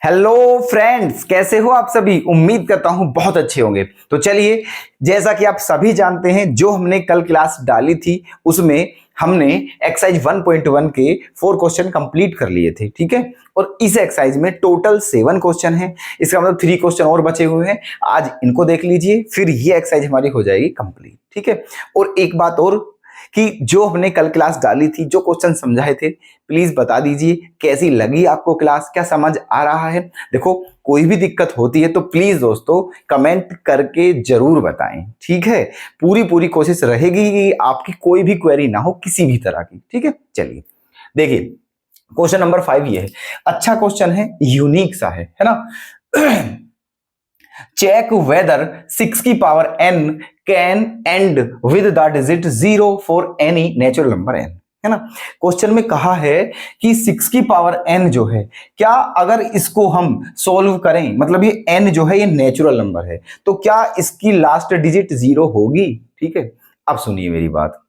Hello friends, कैसे हो आप सभी। उम्मीद करता हूं बहुत अच्छे होंगे। तो चलिए, जैसा कि आप सभी जानते हैं, जो हमने कल क्लास डाली थी उसमें हमने एक्सरसाइज 1.1 के 4 क्वेश्चन कंप्लीट कर लिए थे। ठीक है, और इस एक्सरसाइज में टोटल 7 क्वेश्चन हैं। इसका मतलब 3 क्वेश्चन और बचे हुए हैं। आज इनको देख लीजिए, फिर ये एक्सरसाइज हमारी हो जाएगी कंप्लीट। ठीक है, और एक बात और कि जो हमने कल क्लास डाली थी, जो क्वेश्चन समझाए थे, प्लीज बता दीजिए कैसी लगी आपको क्लास, क्या समझ आ रहा है। देखो, कोई भी दिक्कत होती है तो प्लीज दोस्तों कमेंट करके जरूर बताएं। ठीक है, पूरी कोशिश रहेगी कि आपकी कोई भी क्वेरी ना हो किसी भी तरह की। ठीक है, चलिए देखिए, क्वेश्चन नंबर 5 ये है। अच्छा क्वेश्चन है, यूनिक सा है ना। चेक वेदर 6 की power n can and with the digit 0 for any natural number n, है ना। क्वेश्चन में कहा है कि 6 की पावर n जो है, क्या अगर इसको हम सोल्व करें, मतलब ये n जो है ये नेचुरल नंबर है, तो क्या इसकी लास्ट डिजिट 0 होगी। ठीक है, अब सुनिए मेरी बात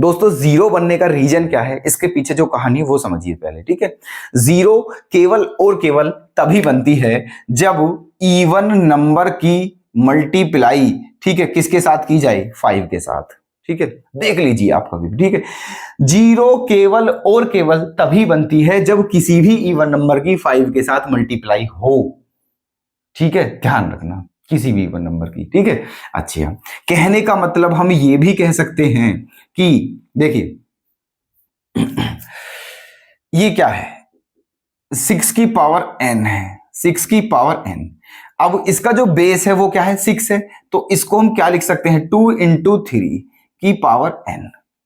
दोस्तों। जीरो बनने का रीजन क्या है, इसके पीछे जो कहानी है वो समझिए पहले। ठीक है, जीरो केवल और केवल तभी बनती है जब इवन नंबर की मल्टीप्लाई, ठीक है, किसके साथ की जाए, 5 के साथ। ठीक है, देख लीजिए आप कभी। ठीक है, जीरो केवल और केवल तभी बनती है जब किसी भी इवन नंबर की 5 के साथ मल्टीप्लाई हो। ठीक है, ध्यान रखना, किसी भी इवन नंबर की। ठीक है, अच्छा, कहने का मतलब हम ये भी कह सकते हैं कि देखिए ये क्या है, 6 की पावर n है, 6 की पावर n। अब इसका जो बेस है वो क्या है, 6 है, तो इसको हम क्या लिख सकते हैं, 2 इंटू 3 की पावर n,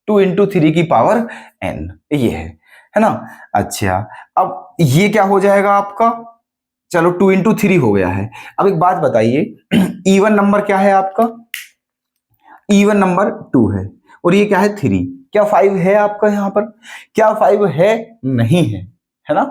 2 इंटू 3 की पावर n, ये है ना। अच्छा, अब ये क्या हो जाएगा आपका, चलो 2 इंटू 3 हो गया है। अब एक बात बताइए, इवन नंबर क्या है आपका, इवन नंबर 2 है, और ये क्या है 3। क्या 5 है आपका यहां पर, क्या 5 है, नहीं है ना।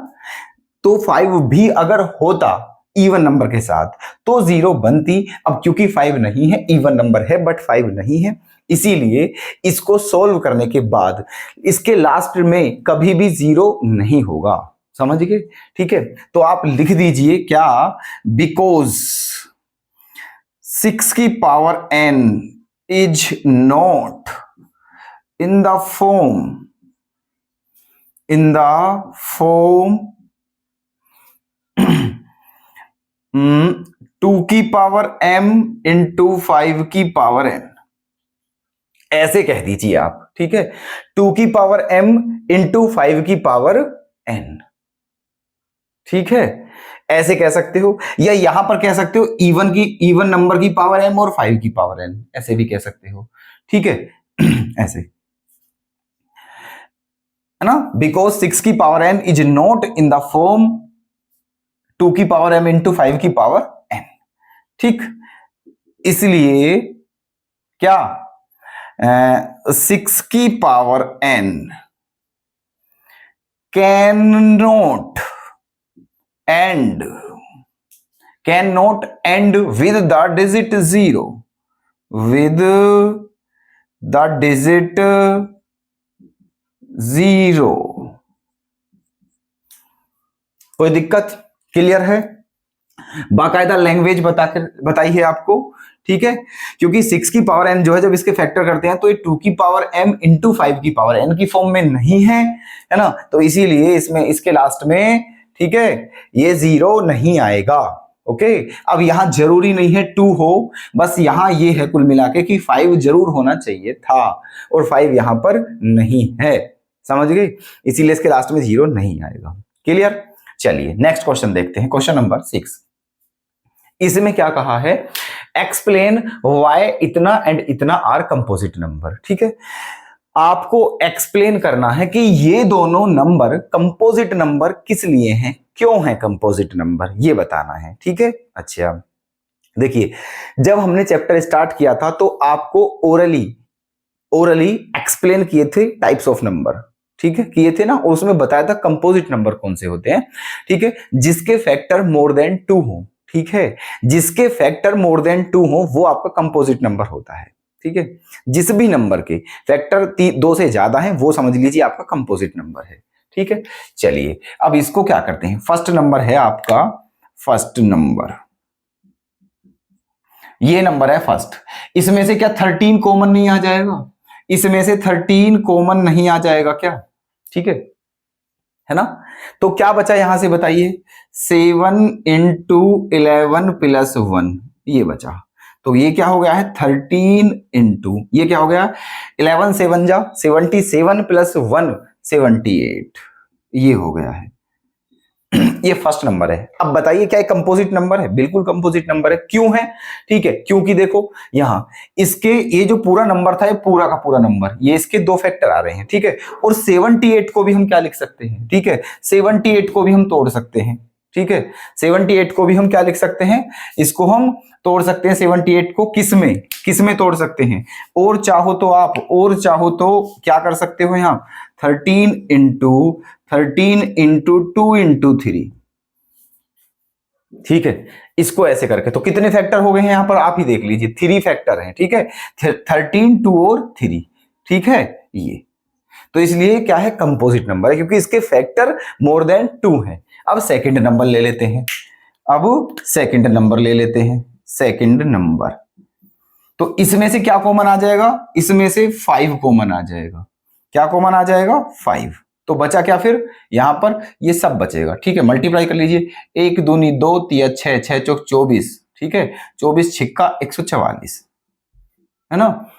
तो 5 भी अगर होता इवन नंबर के साथ तो 0 बनती। अब क्योंकि 5 नहीं है, इवन नंबर है बट 5 नहीं है, इसीलिए इसको सोल्व करने के बाद इसके लास्ट में कभी भी 0 नहीं होगा। समझ गए। ठीक है, तो आप लिख दीजिए क्या, बिकॉज 6 की power n is not in the form 2 की पावर m इंटू 5 की पावर n, ऐसे कह दीजिए आप। ठीक है, 2 की पावर m इंटू 5 की पावर n। ठीक है, ऐसे कह सकते हो, या यहां पर कह सकते हो इवन नंबर की पावर m और 5 की पावर n, ऐसे भी कह सकते हो। ठीक है, ऐसे है ना, बिकॉज 6 की power n is not in the form 2 की पावर m इंटू 5 की पावर n। ठीक, इसलिए क्या 6 की power n can not and with the digit 0, with the digit 0। कोई दिक्कत, क्लियर है। बाकायदा लैंग्वेज बताई है आपको। ठीक है, क्योंकि 6 की पावर n जो है, जब इसके फैक्टर करते हैं तो ये 2 की पावर m इंटू 5 की पावर n की फॉर्म में नहीं है, है ना। तो इसीलिए इसमें इसके लास्ट में, ठीक है, ये 0 नहीं आएगा। ओके, अब यहां जरूरी नहीं है 2 हो, बस यहां ये है कुल मिला के कि 5 जरूर होना चाहिए था, और 5 यहां पर नहीं है। समझ गए, इसीलिए इसके लास्ट में 0 नहीं आएगा। क्लियर। चलिए नेक्स्ट क्वेश्चन देखते हैं, क्वेश्चन नंबर 6। इसमें क्या कहा है, एक्सप्लेन व्हाई इतना एंड इतना आर कंपोजिट नंबर। ठीक है, आपको एक्सप्लेन करना है कि ये दोनों नंबर कंपोजिट नंबर किस लिए हैं, क्यों है कंपोजिट नंबर, ये बताना है। ठीक है, अच्छा देखिए, जब हमने चैप्टर स्टार्ट किया था तो आपको ओरली एक्सप्लेन किए थे टाइप्स ऑफ नंबर। ठीक है, किए थे ना, और उसमें बताया था कंपोजिट नंबर कौन से होते हैं। ठीक है, जिसके फैक्टर मोर देन 2 हो। ठीक है, जिसके फैक्टर मोर देन 2 हो वो आपका कंपोजिट नंबर होता है। ठीक है, जिस भी नंबर के फैक्टर 2 से ज्यादा है वो समझ लीजिए आपका कंपोजिट नंबर है। ठीक है, चलिए अब इसको क्या करते हैं, फर्स्ट नंबर है आपका, फर्स्ट नंबर, ये नंबर है फर्स्ट, इसमें से क्या 13 कॉमन नहीं आ जाएगा, इसमें से 13 कॉमन नहीं आ जाएगा क्या, ठीक है ना, तो क्या बचा यहां से बताइए, 7 इंटू 11 प्लस 1 ये बचा, तो ये क्या हो गया है 13 इंटू, ये क्या हो गया 11 7 जा 77 प्लस 1 78, ये हो गया है। ये फर्स्ट नंबर है। अब बताइए क्या कंपोजिट नंबर है, बिल्कुल कंपोजिट नंबर है, क्यों है, ठीक है, क्योंकि देखो यहां इसके ये जो पूरा नंबर था ये पूरा का पूरा नंबर, ये इसके दो फैक्टर आ रहे हैं, ठीक है, और 78 को भी हम क्या लिख सकते हैं, ठीक है, 78 को भी हम तोड़ सकते हैं, ठीक है, 78 को भी हम क्या लिख सकते हैं, इसको हम तोड़ सकते हैं 78 को किस में तोड़ सकते हैं, और चाहो तो आप और चाहो तो क्या कर सकते हो यहां 13 इंटू 2 इंटू 3, ठीक है, इसको ऐसे करके तो कितने फैक्टर हो गए हैं यहां पर आप ही देख लीजिए, 3 फैक्टर हैं, ठीक है, 13 2 और 3, ठीक है, ये तो इसलिए क्या है कंपोजिट नंबर है क्योंकि इसके फैक्टर मोर देन 2 है। अब सेकंड नंबर ले लेते हैं, अब सेकंड नंबर ले लेते हैं, सेकंड नंबर, तो इसमें से क्या कॉमन आ जाएगा, इसमें से 5 कॉमन आ जाएगा, क्या कॉमन आ जाएगा 5, तो बचा क्या फिर यहां पर ये सब बचेगा, ठीक है, मल्टीप्लाई कर लीजिए, 1 दूनी 2 तिया 6 6 चौक 24, ठीक है, 24 छिक्का 144, है ना,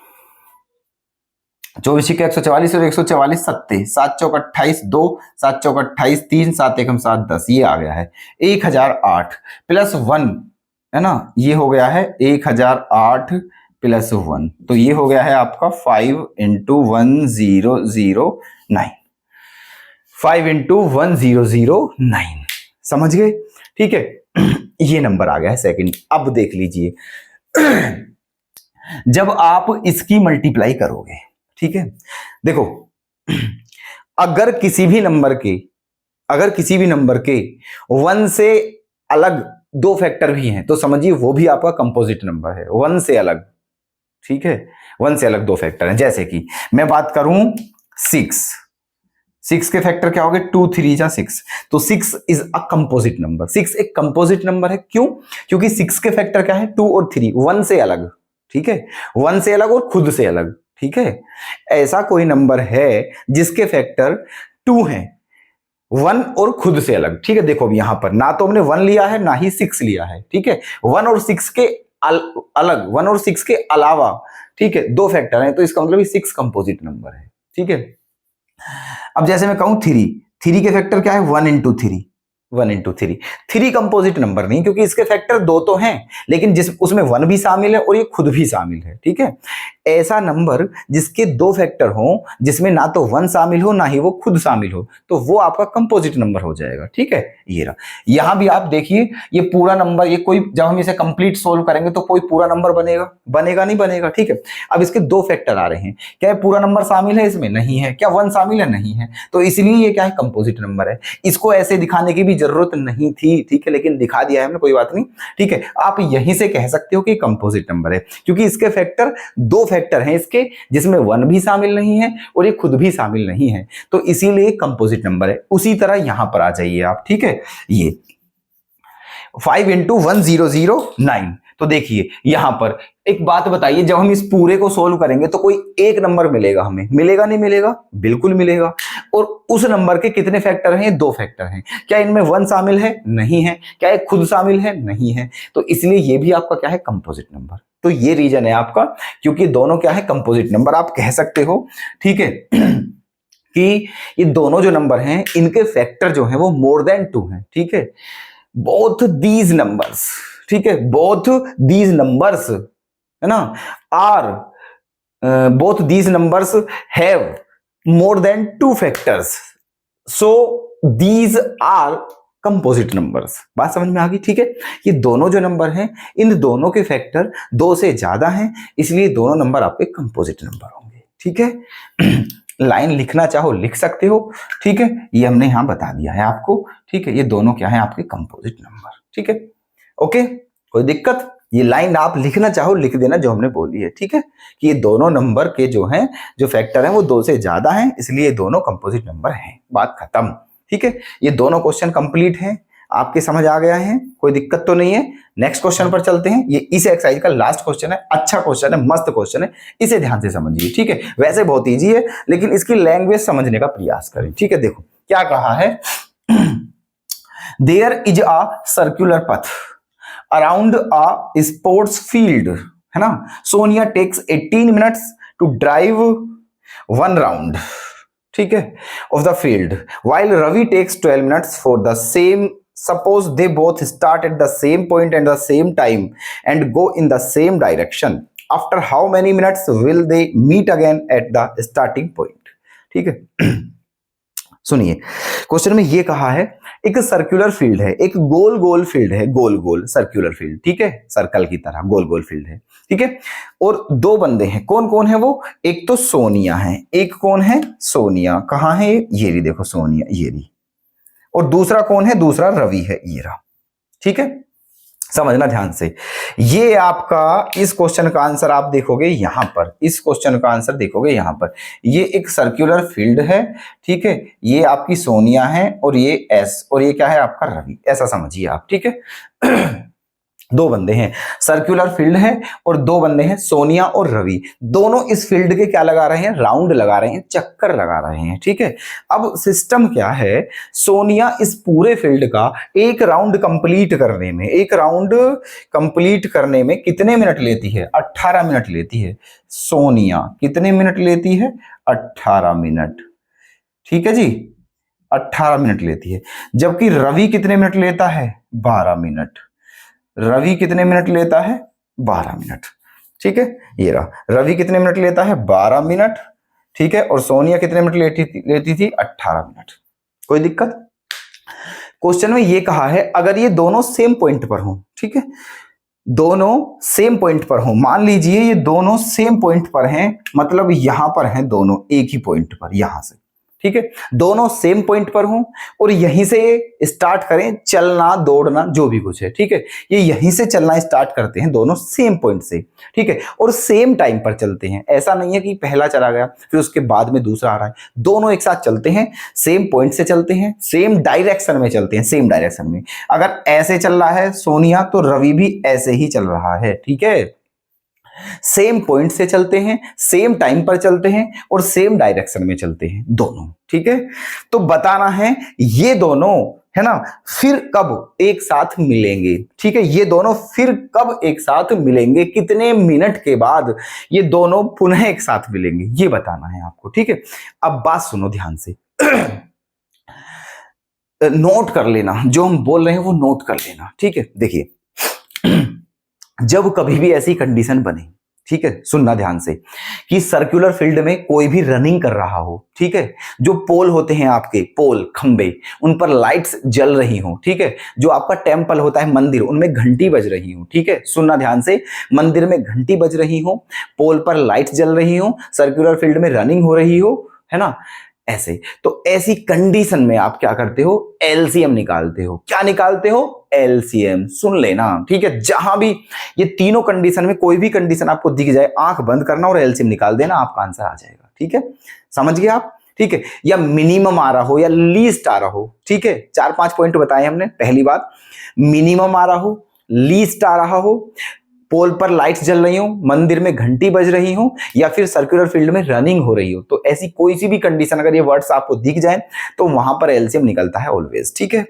24 छिक्का 144 और 144 सत्ते, 7 चौक 28 2 7 चौक 28 3 7 एकम 7 10, ये आ गया है 1008 प्लस 1, है ना, ये हो गया है 1008 प्लस 1, तो ये हो गया है आपका 5 इंटू 1009, 5 इंटू 1009, समझ गए, ठीक है, ये नंबर आ गया है सेकंड। अब देख लीजिए जब आप इसकी मल्टीप्लाई करोगे, ठीक है, देखो अगर किसी भी नंबर के 1 से अलग दो फैक्टर भी हैं तो समझिए वो भी आपका कंपोजिट नंबर है, 1 से अलग, ठीक है, 1 से अलग दो फैक्टर हैं, जैसे कि मैं बात करूं 6 के फैक्टर क्या हो गए 2 3 जा 6, तो 6 इज अ कंपोजिट नंबर, 6 एक कंपोजिट नंबर है, क्यों, क्योंकि 6 के फैक्टर क्या है 2 और 3, 1 से अलग, ठीक है, 1 से अलग और खुद से अलग, ठीक है, ऐसा कोई नंबर है जिसके फैक्टर 2 हैं, 1 और खुद से अलग, ठीक है, देखो यहां पर ना तो हमने 1 लिया है ना ही 6 लिया है, ठीक है, 1 और 6 के अलग 1 और 6 के अलावा, ठीक है, दो फैक्टर हैं, तो इसका मतलब 6 कंपोजिट नंबर है, ठीक है। अब जैसे मैं कहूं 3 के फैक्टर क्या है 1 इंटू 3, 3 कंपोजिट नंबर नहीं क्योंकि इसके फैक्टर दो तो हैं लेकिन जिस उसमें 1 भी शामिल है और ये खुद भी शामिल है, ठीक है, ऐसा नंबर जिसके दो फैक्टर हो जिसमें ना तो 1 शामिल हो ना ही वो खुद शामिल हो तो वो आपका कंपोजिट नंबर हो जाएगा, ठीक है, ये रहा। यहां भी आप देखिए ये पूरा नंबर, ये कोई जब हम इसे कंप्लीट सोल्व करेंगे तो कोई पूरा नंबर बनेगा नहीं बनेगा, ठीक है। अब इसके दो फैक्टर आ रहे हैं, क्या ये पूरा नंबर शामिल है इसमें, नहीं है, क्या 1 शामिल है, नहीं है, तो इसलिए ये क्या है कंपोजिट नंबर है। इसको ऐसे दिखाने की भी जरूरत नहीं थी, ठीक है, लेकिन दिखा दिया है हमने, कोई बात नहीं, ठीक है। आप यहीं से कह सकते हो कि कंपोजिट नंबर है क्योंकि इसके फैक्टर दो फैक्टर हैं इसके जिसमें 1 भी शामिल नहीं है और ये खुद भी शामिल नहीं है, तो इसीलिए कंपोजिट नंबर है। उसी तरह यहां पर आ जाइए आप, ठीक है, ये 5 इंटू 1009, तो देखिए यहां पर एक बात बताइए, जब हम इस पूरे को सोल्व करेंगे तो कोई एक नंबर मिलेगा हमें, मिलेगा नहीं मिलेगा, बिल्कुल मिलेगा, और उस नंबर के कितने फैक्टर हैं, दो फैक्टर हैं, क्या इनमें 1 शामिल है, नहीं है, क्या ये खुद शामिल है, नहीं है, तो इसलिए ये भी आपका क्या है कंपोजिट नंबर। तो ये रीजन है आपका, क्योंकि दोनों क्या है कंपोजिट नंबर, आप कह सकते हो, ठीक है, कि ये दोनों जो नंबर हैं इनके फैक्टर जो है वो मोर देन 2 हैं, ठीक है, बोथ दीज नंबर्स, ठीक है, बोथ दीज नंबर्स, है ना, are both these numbers have more than 2 factors, so these are composite numbers. बात समझ में आ गई, ठीक है, ये दोनों जो नंबर हैं इन दोनों के फैक्टर 2 से ज्यादा हैं, इसलिए दोनों नंबर आपके कंपोजिट नंबर होंगे, ठीक है। लाइन लिखना चाहो लिख सकते हो, ठीक है, ये हमने यहां बता दिया है आपको, ठीक है, ये दोनों क्या है आपके कंपोजिट नंबर, ठीक है, ओके, कोई दिक्कत, ये लाइन आप लिखना चाहो लिख देना जो हमने बोली है, ठीक है, कि ये दोनों नंबर के जो हैं जो फैक्टर हैं वो 2 से ज्यादा हैं, इसलिए दोनों कंपोजिट नंबर हैं, बात खत्म। ठीक है, ये दोनों क्वेश्चन कंप्लीट हैं, आपके समझ आ गया है, कोई दिक्कत तो नहीं है। नेक्स्ट क्वेश्चन पर चलते हैं। ये इस एक्सरसाइज का लास्ट क्वेश्चन है, अच्छा क्वेश्चन है, मस्त क्वेश्चन है, इसे ध्यान से समझिए। ठीक है, वैसे बहुत इजी है लेकिन इसकी लैंग्वेज समझने का प्रयास करें। ठीक है, देखो क्या कहा है। There is a circular path around a sports field, है ना। Sonia takes 18 minutes to drive 1 round, ठीक है, of the field, while Ravi takes 12 minutes for the same. Suppose they both start at the same point at the same time and go in the same direction. After how many minutes will they meet again at the starting point? ठीक है, सुनिए question में ये कहा है, एक circular field है, एक गोल गोल फील्ड है, गोल गोल सर्कुलर फील्ड, ठीक है, सर्कल की तरह गोल गोल फील्ड है, ठीक है, और 2 बंदे हैं। कौन कौन है वो? एक तो सोनिया है, एक कौन है? सोनिया। कहाँ है ये रही, देखो सोनिया ये रही, और दूसरा कौन है? दूसरा रवि है, ये रहा। ठीक है, समझना ध्यान से। ये आपका इस क्वेश्चन का आंसर आप देखोगे यहां पर, इस क्वेश्चन का आंसर देखोगे यहां पर। ये एक सर्कुलर फील्ड है, ठीक है, ये आपकी सोनिया है और ये एस, और ये क्या है? आपका रवि। ऐसा समझिए आप, ठीक है। 2 बंदे हैं, सर्कुलर फील्ड है और 2 बंदे हैं सोनिया और रवि। दोनों इस फील्ड के क्या लगा रहे हैं? राउंड लगा रहे हैं, चक्कर लगा रहे हैं। ठीक है, अब सिस्टम क्या है, सोनिया इस पूरे फील्ड का एक राउंड कंप्लीट करने में, एक राउंड कंप्लीट करने में कितने मिनट लेती है? 18 मिनट लेती है। सोनिया कितने मिनट लेती है? 18 मिनट। ठीक है जी, 18 मिनट लेती है। जबकि रवि कितने मिनट लेता है? 12 मिनट। रवि कितने मिनट लेता है? 12 मिनट। ठीक है, ये रहा, रवि कितने मिनट लेता है? 12 मिनट। ठीक है, और सोनिया कितने मिनट लेती थी? 18 मिनट। कोई दिक्कत? क्वेश्चन में ये कहा है, अगर ये दोनों सेम पॉइंट पर हों, ठीक है, दोनों सेम पॉइंट पर हों, मान लीजिए ये दोनों सेम पॉइंट पर हैं, मतलब यहां पर हैं दोनों एक ही पॉइंट पर, यहां से, ठीक है, दोनों सेम पॉइंट पर हों और यहीं से स्टार्ट करें चलना दौड़ना जो भी कुछ है, ठीक है, ये यहीं से चलना स्टार्ट करते हैं दोनों सेम पॉइंट से, ठीक है, और सेम टाइम पर चलते हैं। ऐसा नहीं है कि पहला चला गया फिर उसके बाद में दूसरा आ रहा है, दोनों एक साथ चलते हैं, सेम पॉइंट से चलते हैं, सेम डायरेक्शन में चलते हैं, सेम डायरेक्शन में। अगर ऐसे चल रहा है सोनिया तो रवि भी ऐसे ही चल रहा है, ठीक है, सेम पॉइंट से चलते हैं, सेम टाइम पर चलते हैं और सेम डायरेक्शन में चलते हैं दोनों। ठीक है, तो बताना है ये दोनों, है ना, फिर कब एक साथ मिलेंगे। ठीक है, ये दोनों फिर कब एक साथ मिलेंगे, कितने मिनट के बाद ये दोनों पुनः एक साथ मिलेंगे, ये बताना है आपको। ठीक है, अब बात सुनो ध्यान से। नोट कर लेना, जो हम बोल रहे हैं वो नोट कर लेना। ठीक है, देखिए जब कभी भी ऐसी कंडीशन बने, ठीक है, सुनना ध्यान से, कि सर्कुलर फील्ड में कोई भी रनिंग कर रहा हो, ठीक है, जो पोल होते हैं आपके, पोल खंबे, उन पर लाइट्स जल रही हो, ठीक है, जो आपका टेंपल होता है मंदिर, उनमें घंटी बज रही हो, ठीक है, सुनना ध्यान से, मंदिर में घंटी बज रही हो, पोल पर लाइट्स जल रही हो, सर्कुलर फील्ड में रनिंग हो रही हो, है ना, ऐसे, तो ऐसी कंडीशन में आप क्या करते हो? एलसीएम निकालते हो। क्या निकालते हो? एलसीएम। सुन लेना, ठीक है, जहां भी ये तीनों कंडीशन में कोई भी कंडीशन आपको दिख जाए, आंख बंद करना और एलसीएम निकाल देना, आपका आंसर आ जाएगा। ठीक है, समझ गए आप? ठीक है, या मिनिमम आ रहा हो या लीस्ट आ रहा हो, ठीक है, 4-5 पॉइंट बताए हमने। पहली बात, मिनिमम आ रहा हो, लीस्ट आ रहा हो, पोल पर लाइट्स जल रही हो, मंदिर में घंटी बज रही हो, या फिर सर्कुलर फील्ड में रनिंग हो रही हो, तो ऐसी कोई सी भी कंडीशन अगर ये वर्ड्स आपको दिख जाए तो वहां पर एलसीएम निकलता है ऑलवेज। ठीक है,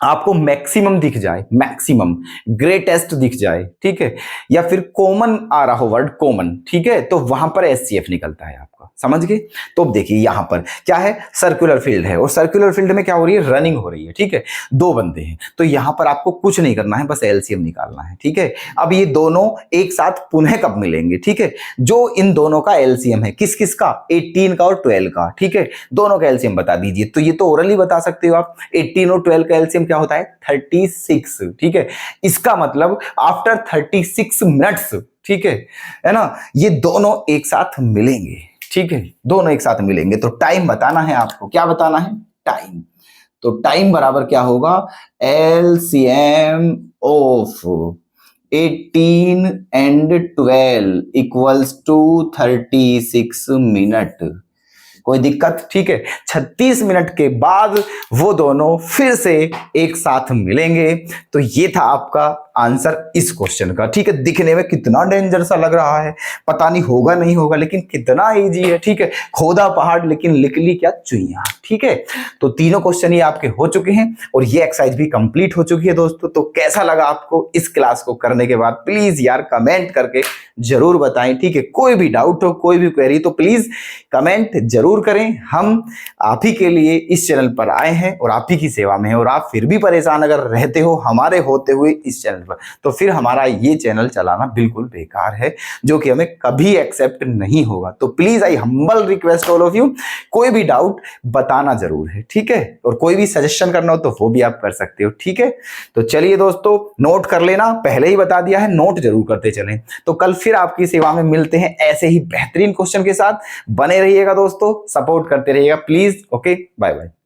आपको मैक्सिमम दिख जाए, मैक्सिमम, ग्रेटेस्ट दिख जाए, ठीक है, या फिर कॉमन आ रहा हो वर्ड, कॉमन, ठीक है, तो वहां पर एचसीएफ निकलता है आपका। समझ गए? तो अब देखिए यहां पर क्या है, सर्कुलर फील्ड है और सर्कुलर फील्ड में क्या हो रही है? रनिंग हो रही है। ठीक है, 2 बंदे हैं, तो यहां पर आपको कुछ नहीं करना है, बस एलसीएम निकालना है। ठीक है, अब ये दोनों एक साथ पुनः कब मिलेंगे? ठीक है, जो इन दोनों का एलसीएम है, किस किस का? 18 का और 12 का। ठीक है, दोनों का एलसीएम बता दीजिए। तो ये तो ओरली बता सकते हो आप, 18 और 12 का एलसीएम क्या होता है? 36। ठीक है, इसका मतलब आफ्टर 36 मिनट्स, ठीक है ना, ये दोनों एक साथ मिलेंगे। ठीक है, दोनों एक साथ मिलेंगे, तो टाइम बताना है आपको। क्या बताना है? टाइम। तो टाइम बराबर क्या होगा? LCM of 18 and 12 equals to 36 minute. कोई दिक्कत? ठीक है, 36 मिनट के बाद वो दोनों फिर से एक साथ मिलेंगे। तो ये था आपका आंसर इस क्वेश्चन का। ठीक है, दिखने में कितना डेंजर सा लग रहा है, पता नहीं होगा नहीं होगा, लेकिन कितना इजी है। ठीक है, खोदा पहाड़ लेकिन निकली क्या चुइयां। ठीक है, तो तीनों क्वेश्चन ये आपके हो चुके हैं और ये एक्सरसाइज भी कंप्लीट हो चुकी है दोस्तों। तो कैसा लगा आपको इस क्लास को करने के बाद? प्लीज यार कमेंट करके जरूर बताएं। ठीक है, कोई भी डाउट हो, कोई भी क्वेरी, तो प्लीज कमेंट जरूर करें। हम आप ही के लिए इस चैनल पर आए हैं और आप ही की सेवा में हैं, और आप फिर भी परेशान अगर रहते हो हमारे होते हुए इस चैनल पर, तो फिर हमारा ये चैनल चलाना बिल्कुल बेकार है, जो कि हमें कभी एक्सेप्ट नहीं होगा। तो please I humble request all of you, कोई भी डाउट बताना जरूर है। ठीक है, और कोई भी सजेशन करना हो तो वो भी आप कर सकते हो। ठीक है, तो चलिए दोस्तों, नोट कर लेना, पहले ही बता दिया है, नोट जरूर करते चलें। तो कल फिर आपकी सेवा में मिलते हैं ऐसे ही बेहतरीन क्वेश्चन के साथ। बने रहिएगा दोस्तों, सपोर्ट करते रहिएगा प्लीज। Okay, bye bye.